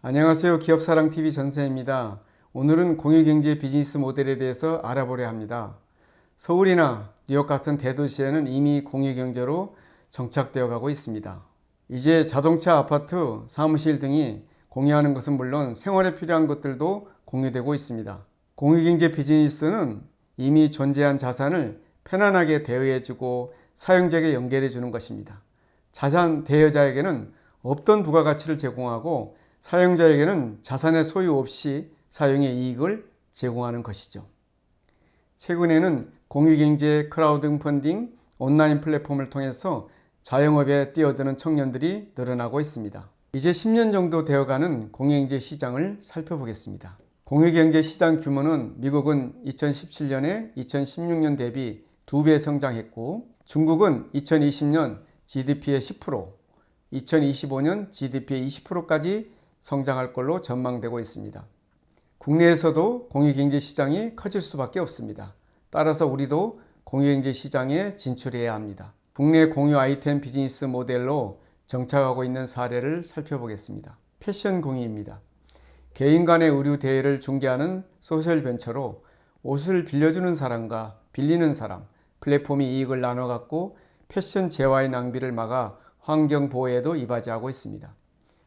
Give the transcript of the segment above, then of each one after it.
안녕하세요. 기업사랑TV 전세입니다. 오늘은 공유경제 비즈니스 모델에 대해서 알아보려 합니다. 서울이나 뉴욕 같은 대도시에는 이미 공유경제로 정착되어 가고 있습니다. 이제 자동차, 아파트, 사무실 등이 공유하는 것은 물론 생활에 필요한 것들도 공유되고 있습니다. 공유경제 비즈니스는 이미 존재한 자산을 편안하게 대여해주고 사용자에게 연결해주는 것입니다. 자산 대여자에게는 없던 부가가치를 제공하고 사용자에게는 자산의 소유 없이 사용의 이익을 제공하는 것이죠. 최근에는 공유경제, 크라우드 펀딩, 온라인 플랫폼을 통해서 자영업에 뛰어드는 청년들이 늘어나고 있습니다. 이제 10년 정도 되어가는 공유경제 시장을 살펴보겠습니다. 공유경제 시장 규모는 미국은 2017년에 2016년 대비 2배 성장했고, 중국은 2020년 GDP의 10%, 2025년 GDP의 20%까지 성장할 걸로 전망되고 있습니다. 국내에서도 공유경제 시장이 커질 수밖에 없습니다. 따라서 우리도 공유경제 시장에 진출해야 합니다. 국내 공유 아이템 비즈니스 모델로 정착하고 있는 사례를 살펴보겠습니다. 패션 공유입니다. 개인 간의 의류 대여를 중개하는 소셜 벤처로 옷을 빌려주는 사람과 빌리는 사람, 플랫폼이 이익을 나눠 갖고 패션 재화의 낭비를 막아 환경 보호에도 이바지하고 있습니다.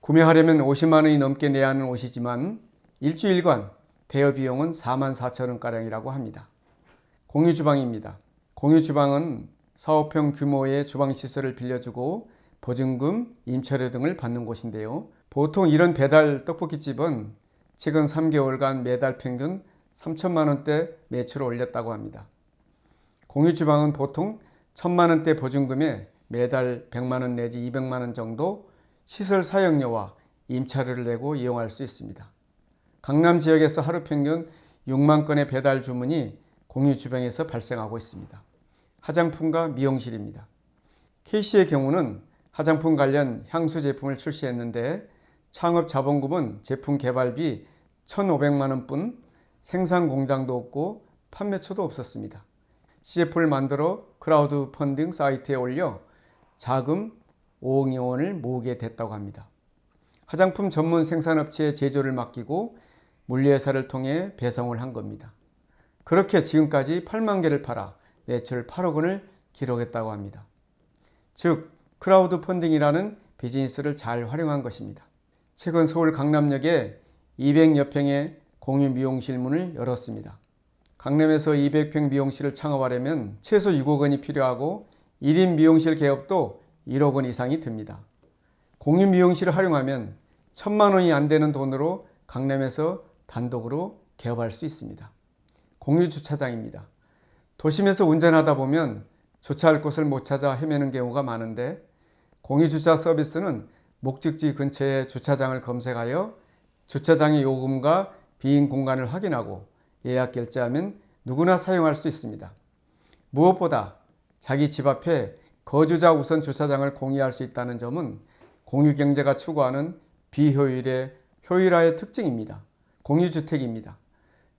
구매하려면 50만 원이 넘게 내야 하는 옷이지만 일주일간 대여 비용은 4만 4천 원가량이라고 합니다. 공유주방입니다. 공유주방은 사업형 규모의 주방시설을 빌려주고 보증금, 임차료 등을 받는 곳인데요. 보통 이런 배달 떡볶이집은 최근 3개월간 매달 평균 3천만 원대 매출을 올렸다고 합니다. 공유주방은 보통 1,000만 원대 보증금에 매달 100만 원 내지 200만 원 정도 시설 사용료와 임차료를 내고 이용할 수 있습니다. 강남 지역에서 하루 평균 6만 건의 배달 주문이 공유주방에서 발생하고 있습니다. 화장품과 미용실입니다. KC의 경우는 화장품 관련 향수 제품을 출시했는데 창업 자본금은 제품 개발비 1,500만 원뿐, 생산 공장도 없고 판매처도 없었습니다. CF를 만들어 크라우드 펀딩 사이트에 올려 자금 5억 원을 모으게 됐다고 합니다. 화장품 전문 생산업체에 제조를 맡기고 물류회사를 통해 배송을 한 겁니다. 그렇게 지금까지 8만 개를 팔아 매출 8억 원을 기록했다고 합니다. 즉 크라우드 펀딩이라는 비즈니스를 잘 활용한 것입니다. 최근 서울 강남역에 200여 평의 공유 미용실 문을 열었습니다. 강남에서 200평 미용실을 창업하려면 최소 6억 원이 필요하고 1인 미용실 개업도 1억 원 이상이 듭니다. 공유 미용실을 활용하면 1,000만 원이 안 되는 돈으로 강남에서 단독으로 개업할 수 있습니다. 공유 주차장입니다. 도심에서 운전하다 보면 주차할 곳을 못 찾아 헤매는 경우가 많은데 공유 주차 서비스는 목적지 근처에 주차장을 검색하여 주차장의 요금과 비인 공간을 확인하고 예약 결제하면 누구나 사용할 수 있습니다. 무엇보다 자기 집 앞에 거주자 우선 주차장을 공유할 수 있다는 점은 공유경제가 추구하는 비효율의 효율화의 특징입니다. 공유주택입니다.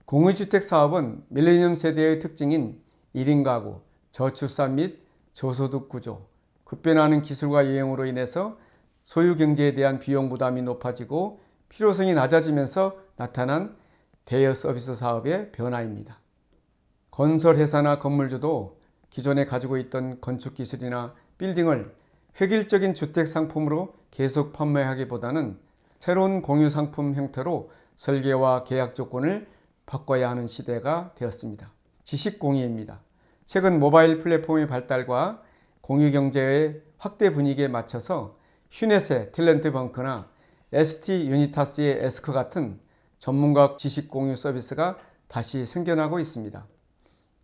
공유주택 사업은 밀레니엄 세대의 특징인 1인 가구, 저출산 및 저소득 구조, 급변하는 기술과 유행으로 인해서 소유경제에 대한 비용 부담이 높아지고 필요성이 낮아지면서 나타난 대여 서비스 사업의 변화입니다. 건설회사나 건물주도 기존에 가지고 있던 건축기술이나 빌딩을 획일적인 주택 상품으로 계속 판매하기보다는 새로운 공유 상품 형태로 설계와 계약 조건을 바꿔야 하는 시대가 되었습니다. 지식 공유입니다. 최근 모바일 플랫폼의 발달과 공유 경제의 확대 분위기에 맞춰서 휴넷의 탤런트벙커나 ST 유니타스의 에스크 같은 전문가 지식 공유 서비스가 다시 생겨나고 있습니다.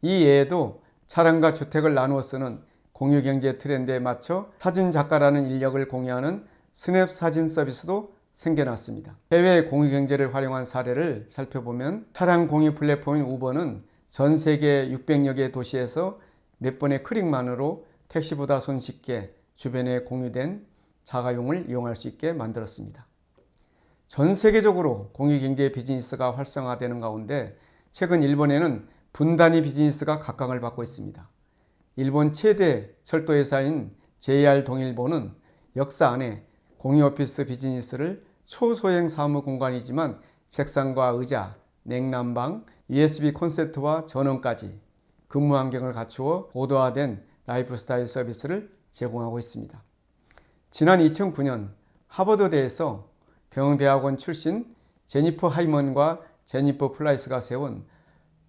이 외에도 차량과 주택을 나누어 쓰는 공유 경제 트렌드에 맞춰 사진 작가라는 인력을 공유하는 스냅 사진 서비스도 생겨났습니다. 해외 공유 경제를 활용한 사례를 살펴보면 차량 공유 플랫폼인 우버는 전 세계 600여 개 도시에서 몇 번의 클릭만으로 택시보다 손쉽게 주변에 공유된 자가용을 이용할 수 있게 만들었습니다. 전 세계적으로 공유 경제 비즈니스가 활성화되는 가운데 최근 일본에는 분단위 비즈니스가 각광을 받고 있습니다. 일본 최대 철도회사인 JR 동일본은 역사 안에 공유 오피스 비즈니스를 초소형 사무 공간이지만 책상과 의자, 냉난방, USB 콘센트와 전원까지 근무 환경을 갖추어 고도화된 라이프스타일 서비스를 제공하고 있습니다. 지난 2009년 하버드대에서 경영대학원 출신 제니퍼 하이먼과 제니퍼 플라이스가 세운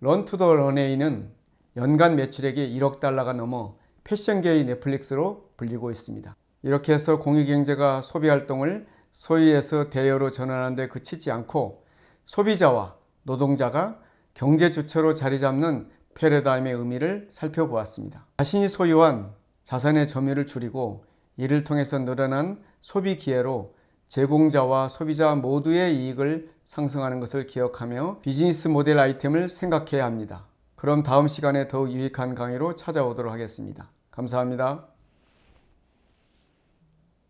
런 투 더 런웨이는 연간 매출액이 1억 달러가 넘어 패션계의 넷플릭스로 불리고 있습니다. 이렇게 해서 공유경제가 소비활동을 소유에서 대여로 전환하는 데 그치지 않고 소비자와 노동자가 경제 주체로 자리 잡는 패러다임의 의미를 살펴보았습니다. 자신이 소유한 자산의 점유율을 줄이고 이를 통해서 늘어난 소비 기회로 제공자와 소비자 모두의 이익을 상승하는 것을 기억하며 비즈니스 모델 아이템을 생각해야 합니다. 그럼 다음 시간에 더욱 유익한 강의로 찾아오도록 하겠습니다. 감사합니다.